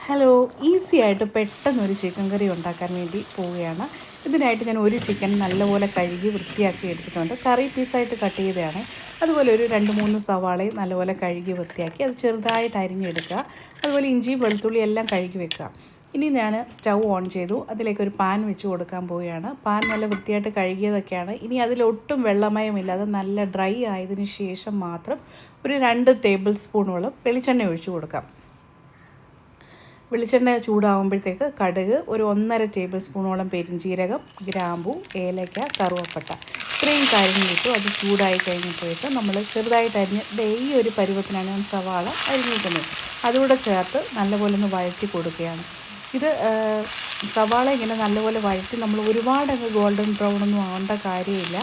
Hello, easy ആയിട്ട് പെട്ടെന്നൊരു chicken കറി ഉണ്ടാക്കാൻ വേണ്ടി പോവുകയാണ്. ഇതിനായിട്ട് ഞാൻ ഒരു ചിക്കൻ നല്ലപോലെ കഴുകി വൃത്തിയാക്കി എടുത്തിട്ടുണ്ട്. കറി പീസായിട്ട് കട്ട് ചെയ്തതാണ്. അതുപോലെ ഒരു 2-3 സവാളയും നല്ലപോലെ കഴുകി വൃത്തിയാക്കി അത് ചെറുതായിട്ട് അരിഞ്ഞെടുക്കുക. അതുപോലെ ഇഞ്ചിയും വെളുത്തുള്ളിയും എല്ലാം കഴുകി വെക്കുക. ഇനി ഞാൻ സ്റ്റൗ ഓൺ ചെയ്തു. അതിലേക്കൊരു പാൻ വെച്ച് കൊടുക്കാൻ പോവുകയാണ്. പാൻ നല്ല വൃത്തിയായിട്ട് കഴുകിയതൊക്കെയാണ്. ഇനി അതിലൊട്ടും വെള്ളമയമില്ലാതെ നല്ല ഡ്രൈ ആയതിനു ശേഷം മാത്രം ഒരു 2 ടേബിൾ സ്പൂണോളം വെളിച്ചെണ്ണ ഒഴിച്ചു കൊടുക്കാം. വെളിച്ചെണ്ണ ചൂടാകുമ്പോഴത്തേക്ക് കടുക്, ഒരു 1.5 ടേബിൾ സ്പൂണോളം പെരിഞ്ചീരകം, ഗ്രാമ്പു, ഏലക്ക, കറുവപ്പട്ട ഇത്രയും കാര്യങ്ങൾ ഇട്ടു. അത് ചൂടായി കഴിഞ്ഞപ്പോഴേക്ക് നമ്മൾ ചെറുതായിട്ട് അരിഞ്ഞ് ഈ ഒരു പരുവത്തിനാണ് ഞാൻ സവാള അരിഞ്ഞിരിക്കുന്നത്. അതുകൂടെ ചേർത്ത് നല്ലപോലെ ഒന്ന് വഴറ്റി കൊടുക്കുകയാണ്. ഇത് സവാള ഇങ്ങനെ നല്ലപോലെ വഴറ്റി നമ്മൾ ഒരുപാടങ്ങ് ഗോൾഡൻ ബ്രൗൺ ഒന്നും ആവേണ്ട കാര്യമില്ല.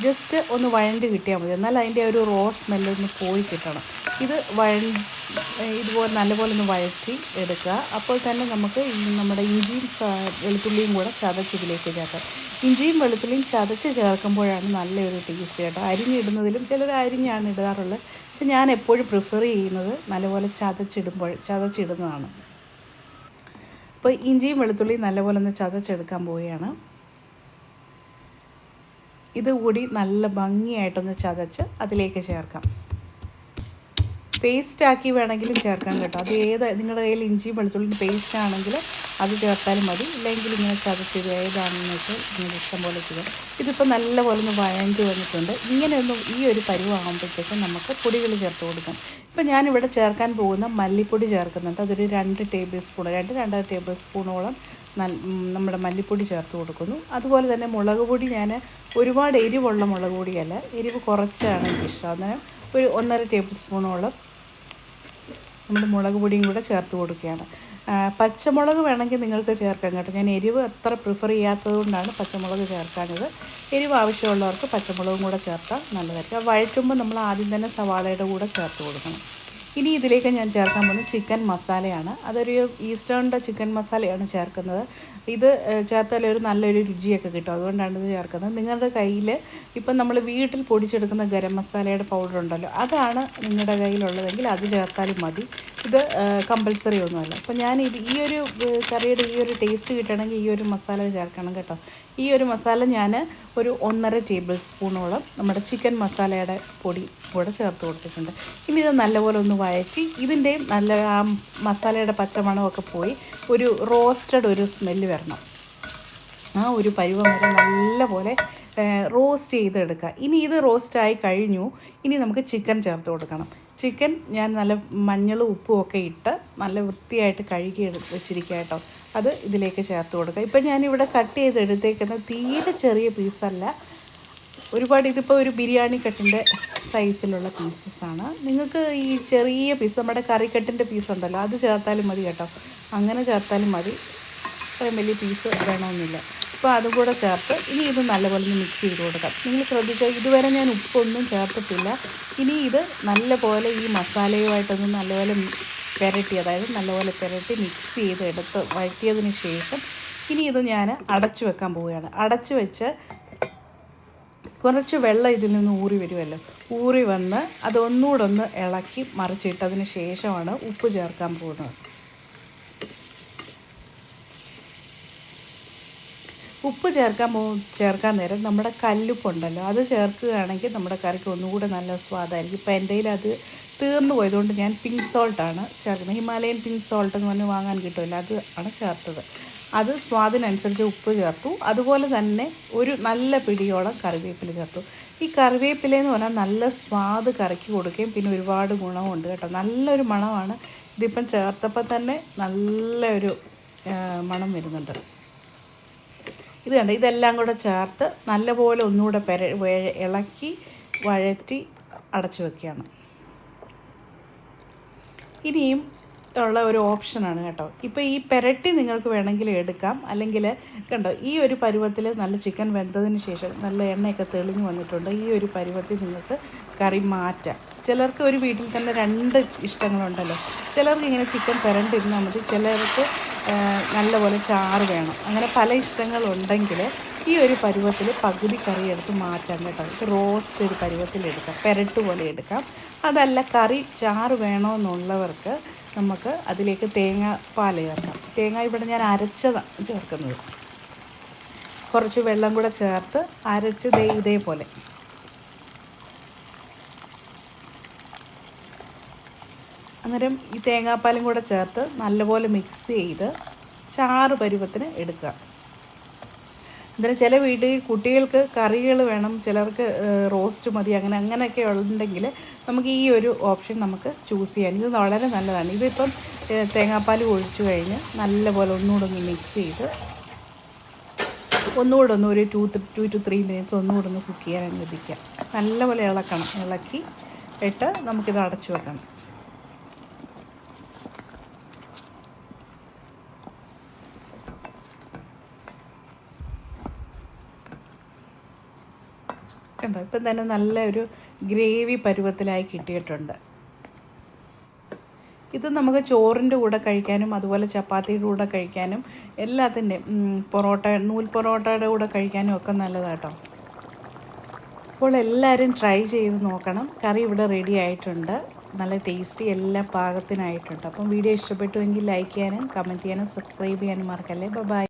ജസ്റ്റ് ഒന്ന് വഴണ്ട് കിട്ടിയാൽ മതി. എന്നാൽ അതിൻ്റെ ഒരു റോ സ്മെല്ലൊന്ന് പോയി കിട്ടണം. ഇത് ഇതുപോലെ നല്ലപോലെ ഒന്ന് വഴറ്റി എടുക്കുക. അപ്പോൾ തന്നെ നമുക്ക് നമ്മുടെ ഇഞ്ചിയും വെളുത്തുള്ളിയും കൂടെ ചതച്ചതിലേക്ക് ചേർക്കാം. ഇഞ്ചിയും വെളുത്തുള്ളിയും ചതച്ച് ചേർക്കുമ്പോഴാണ് നല്ലൊരു ടേസ്റ്റ് കേട്ടോ. അരിഞ്ഞിടുന്നതിലും ചിലർ അരിഞ്ഞാണ് ഇടാറുള്ളത്. പക്ഷെ ഞാൻ എപ്പോഴും പ്രിഫർ ചെയ്യുന്നത് നല്ലപോലെ ചതച്ചിടുന്നതാണ്. അപ്പോൾ ഇഞ്ചിയും വെളുത്തുള്ളിയും നല്ലപോലെ ഒന്ന് ചതച്ചെടുക്കാൻ പോവുകയാണ്. ഇതുകൂടി നല്ല ഭംഗിയായിട്ടൊന്ന് ചതച്ച് അതിലേക്ക് ചേർക്കാം. പേസ്റ്റാക്കി വേണമെങ്കിലും ചേർക്കാൻ കേട്ടോ. അത് നിങ്ങളുടെ കയ്യിൽ ഇഞ്ചിയും വെളുത്തുള്ളിയും പേസ്റ്റ് ആണെങ്കിൽ അത് ചേർത്താലും മതി. ഇല്ലെങ്കിൽ ഇങ്ങനെ ചതച്ചത് ഏതാണെന്ന് വെച്ചാൽ നിങ്ങൾ ഇഷ്ടം പോലെ ചെയ്യാം. ഇതിപ്പോൾ നല്ലപോലെ ഒന്ന് വഴണ്ടി വന്നിട്ടുണ്ട്. ഇങ്ങനെയൊന്നും ഈ ഒരു പരുവാകുമ്പോഴത്തേക്കും നമുക്ക് പൊടികൾ ചേർത്ത് കൊടുക്കാം. ഇപ്പം ഞാനിവിടെ ചേർക്കാൻ പോകുന്ന മല്ലിപ്പൊടി ചേർക്കുന്നുണ്ട്. അതൊരു 2 ടേബിൾ സ്പൂൺ 2-2.5 ടേബിൾ സ്പൂണോളം നമ്മുടെ മല്ലിപ്പൊടി ചേർത്ത് കൊടുക്കുന്നു. അതുപോലെ തന്നെ മുളക് പൊടി ഞാൻ ഒരുപാട് എരിവുള്ള മുളക് പൊടിയല്ല, എരിവ് കുറച്ചാണ് എനിക്കിഷ്ടം. അന്നേരം ഒരു 1.5 ടേബിൾ സ്പൂണോളം നമ്മുടെ മുളക് പൊടിയും കൂടെ ചേർത്ത് കൊടുക്കുകയാണ്. പച്ചമുളക് വേണമെങ്കിൽ നിങ്ങൾക്ക് ചേർക്കാം കേട്ടോ. ഞാൻ എരിവ് അത്ര പ്രിഫർ ചെയ്യാത്തത് കൊണ്ടാണ് പച്ചമുളക് ചേർക്കാനത്. എരിവ് ആവശ്യമുള്ളവർക്ക് പച്ചമുളകും കൂടെ ചേർത്താൽ നല്ലതായിരിക്കും. വഴറ്റുമ്പോൾ നമ്മൾ ആദ്യം തന്നെ സവാളയുടെ കൂടെ ചേർത്ത് കൊടുക്കണം. ഇനി ഇതിലേക്ക് ഞാൻ ചേർക്കാൻ പോകുന്നത് ചിക്കൻ മസാലയാണ്. അതൊരു ഈസ്റ്റേണിൻ്റെ ചിക്കൻ മസാലയാണ് ചേർക്കുന്നത്. ഇത് ചേർത്താൽ ഒരു നല്ലൊരു രുചിയൊക്കെ കിട്ടും. അതുകൊണ്ടാണ് ഇത് ചേർക്കുന്നത്. നിങ്ങളുടെ കയ്യിൽ ഇപ്പം നമ്മൾ വീട്ടിൽ പൊടിച്ചെടുക്കുന്ന ഗരം മസാലയുടെ പൗഡർ ഉണ്ടല്ലോ, അതാണ് നിങ്ങളുടെ കയ്യിലുള്ളതെങ്കിൽ അത് ചേർത്താലും മതി. ഇത് കമ്പൽസറി ഒന്നുമല്ല. അപ്പോൾ ഞാൻ ഈ ഒരു കറിയുടെ ഈ ഒരു ടേസ്റ്റ് കിട്ടണമെങ്കിൽ ഈ ഒരു മസാല ചേർക്കണം കേട്ടോ. ഈ ഒരു മസാല ഞാൻ ഒരു 1.5 ടേബിൾ സ്പൂണോളം നമ്മുടെ ചിക്കൻ മസാലയുടെ പൊടി കൂടെ ചേർത്ത് കൊടുത്തിട്ടുണ്ട്. ഇനി ഇത് നല്ലപോലെ ഒന്ന് വഴറ്റി ഇതിൻ്റെയും നല്ല ആ മസാലയുടെ പച്ചമണമൊക്കെ പോയി ഒരു റോസ്റ്റഡ് ഒരു സ്മെല്ല് വരണം. ആ ഒരു പരുവം വരെ നല്ലപോലെ റോസ്റ്റ് ചെയ്തെടുക്കുക. ഇനി ഇത് റോസ്റ്റായി കഴിഞ്ഞു. ഇനി നമുക്ക് ചിക്കൻ ചേർത്ത് കൊടുക്കണം. ചിക്കൻ ഞാൻ നല്ല മഞ്ഞളും ഉപ്പും ഒക്കെ ഇട്ട് നല്ല വൃത്തിയായിട്ട് കഴുകി വെച്ചിരിക്കുക കേട്ടോ. അത് ഇതിലേക്ക് ചേർത്ത് കൊടുക്കുക. ഇപ്പം ഞാനിവിടെ കട്ട് ചെയ്തെടുത്തേക്കുന്ന തീരെ ചെറിയ പീസല്ല, ഒരുപാട് ഇതിപ്പോൾ ഒരു ബിരിയാണി കട്ടിൻ്റെ സൈസിലുള്ള പീസസാണ്. നിങ്ങൾക്ക് ഈ ചെറിയ പീസ് നമ്മുടെ കറിക്കട്ടിൻ്റെ പീസ് ഉണ്ടല്ലോ, അത് ചേർത്താലും മതി കേട്ടോ. അങ്ങനെ ചേർത്താലും മതി, അത്രയും വലിയ പീസ് വേണമെന്നില്ല. അപ്പോൾ അതും കൂടെ ചേർത്ത് ഇനി ഇത് നല്ലപോലെ മിക്സ് ചെയ്ത് കൊടുക്കാം. നിങ്ങൾ ശ്രദ്ധിച്ചാൽ ഇതുവരെ ഞാൻ ഉപ്പൊന്നും ചേർത്തിട്ടില്ല. ഇനി ഇത് നല്ലപോലെ ഈ മസാലയുമായിട്ടൊന്ന് നല്ലപോലെ പുരട്ടി, അതായത് നല്ലപോലെ പുരട്ടി മിക്സ് ചെയ്ത് എടുത്ത് വഴറ്റിയതിന് ശേഷം ഇനി ഇത് ഞാൻ അടച്ചു വെക്കാൻ പോവുകയാണ്. അടച്ചു വെച്ച് കുറച്ച് വെള്ളം ഇതിൽ നിന്ന് ഊറി വരുമല്ലോ, ഊറി വന്ന് അതൊന്നുകൂടെ ഒന്ന് ഇളക്കി മറിച്ചിട്ടതിന് ശേഷമാണ് ഉപ്പ് ചേർക്കാൻ പോകുന്നത്. ഉപ്പ് ചേർക്കാൻ നേരം നമ്മുടെ കല്ലുപ്പുണ്ടല്ലോ, അത് ചേർക്കുകയാണെങ്കിൽ നമ്മുടെ കറിക്ക് ഒന്നുകൂടെ നല്ല സ്വാദായിരിക്കും. ഇപ്പം എൻ്റെ കയ്യിൽ അത് തീർന്നു പോയതുകൊണ്ട് ഞാൻ പിങ്ക് സോൾട്ടാണ് ചേർക്കുന്നത്. ഹിമാലയൻ പിങ്ക് സോൾട്ട് എന്ന് പറഞ്ഞ് വാങ്ങാൻ കിട്ടുമല്ലോ, അത് ആണ് ചേർത്തത്. അത് സ്വാദിനനുസരിച്ച് ഉപ്പ് ചേർത്തു. അതുപോലെ തന്നെ ഒരു നല്ല പിടിയോളം കറിവേപ്പില ചേർത്തു. ഈ കറിവേപ്പില എന്ന് പറഞ്ഞാൽ നല്ല സ്വാദ് കറിക്ക് കൊടുക്കുകയും പിന്നെ ഒരുപാട് ഗുണമുണ്ട് കേട്ടോ. നല്ലൊരു മണമാണ്. ഇതിപ്പം ചേർത്തപ്പോൾ തന്നെ നല്ലൊരു മണം വരുന്നുണ്ട്. ഇത് കണ്ട, ഇതെല്ലാം കൂടെ ചേർത്ത് നല്ലപോലെ ഒന്നുകൂടെ ഇളക്കി വഴറ്റി അടച്ചു വയ്ക്കുകയാണ്. ഇനിയും ഉള്ള ഒരു ഓപ്ഷനാണ് കേട്ടോ. ഇപ്പോൾ ഈ പെരട്ടി നിങ്ങൾക്ക് വേണമെങ്കിൽ എടുക്കാം, അല്ലെങ്കിൽ കണ്ടോ ഈ ഒരു പരുവത്തിൽ നല്ല ചിക്കൻ വെന്തതിന് ശേഷം നല്ല എണ്ണയൊക്കെ തെളിഞ്ഞ് വന്നിട്ടുണ്ട്. ഈ ഒരു പരുവത്തിൽ നിങ്ങൾക്ക് കറി മാറ്റാം. ചിലർക്ക് ഒരു വീട്ടിൽ തന്നെ 2 ഇഷ്ടങ്ങളുണ്ടല്ലോ. ചിലർക്ക് ഇങ്ങനെ ചിക്കൻ പെരണ്ടിരുന്നാൽ മതി, ചിലർക്ക് നല്ലപോലെ ചാറ് വേണം. അങ്ങനെ പല ഇഷ്ടങ്ങളുണ്ടെങ്കിൽ ഈ ഒരു പരുവത്തിൽ പകുതി കറി എടുത്ത് മാറ്റാം കേട്ടോ. റോസ്റ്റ് ഒരു പരുവത്തിലെടുക്കാം, പെരട്ട് പോലെ എടുക്കാം. അതല്ല കറി ചാറ് വേണമെന്നുള്ളവർക്ക് നമുക്ക് അതിലേക്ക് തേങ്ങാപ്പാൽ ചേർക്കാം. തേങ്ങ ഇവിടെ ഞാൻ അരച്ചതാണ് ചേർക്കുന്നത്. കുറച്ച് വെള്ളം കൂടെ ചേർത്ത് അരച്ച് ഇതേപോലെ അന്നേരം ഈ തേങ്ങാപ്പാലും കൂടെ ചേർത്ത് നല്ലപോലെ മിക്സ് ചെയ്ത് ചാറ് പരുവത്തിന് എടുക്കുക. അന്നേരം ചില വീട്ടിൽ കുട്ടികൾക്ക് കറികൾ വേണം, ചിലർക്ക് റോസ്റ്റ് മതി, അങ്ങനെയൊക്കെ ഉണ്ടെങ്കിൽ നമുക്ക് ഈ ഒരു ഓപ്ഷൻ നമുക്ക് ചൂസ് ചെയ്യാം. ഇത് വളരെ നല്ലതാണ്. ഇതിപ്പം തേങ്ങാപ്പാൽ ഒഴിച്ചു കഴിഞ്ഞ് നല്ലപോലെ ഒന്നുകൂടെ ഒന്ന് മിക്സ് ചെയ്ത് ഒന്നുകൂടെ ഒരു 2 to 3 മിനിറ്റ്സ് ഒന്നുകൂടെ ഒന്ന് കുക്ക് ചെയ്യാൻ അനുവദിക്കാം. നല്ലപോലെ ഇളക്കി ഇട്ട് നമുക്കിത് അടച്ചു വെക്കണം. കണ്ടോ, ഇപ്പം തന്നെ നല്ലൊരു ഗ്രേവി പരുവത്തിലായി കിട്ടിയിട്ടുണ്ട്. ഇത് നമുക്ക് ചോറിൻ്റെ കൂടെ കഴിക്കാനും അതുപോലെ ചപ്പാത്തിയുടെ കൂടെ കഴിക്കാനും എല്ലാത്തിൻ്റെയും നൂൽ പൊറോട്ടയുടെ കൂടെ കഴിക്കാനും ഒക്കെ നല്ലതാട്ടോ. അപ്പോൾ എല്ലാവരും ട്രൈ ചെയ്ത് നോക്കണം. കറി ഇവിടെ റെഡി ആയിട്ടുണ്ട്. നല്ല ടേസ്റ്റി, എല്ലാം പാകത്തിനായിട്ടുണ്ട്. അപ്പം വീഡിയോ ഇഷ്ടപ്പെട്ടുവെങ്കിൽ ലൈക്ക് ചെയ്യാനും കമൻറ്റ് ചെയ്യാനും സബ്സ്ക്രൈബ് ചെയ്യാനും മറക്കല്ലേ. ബൈ.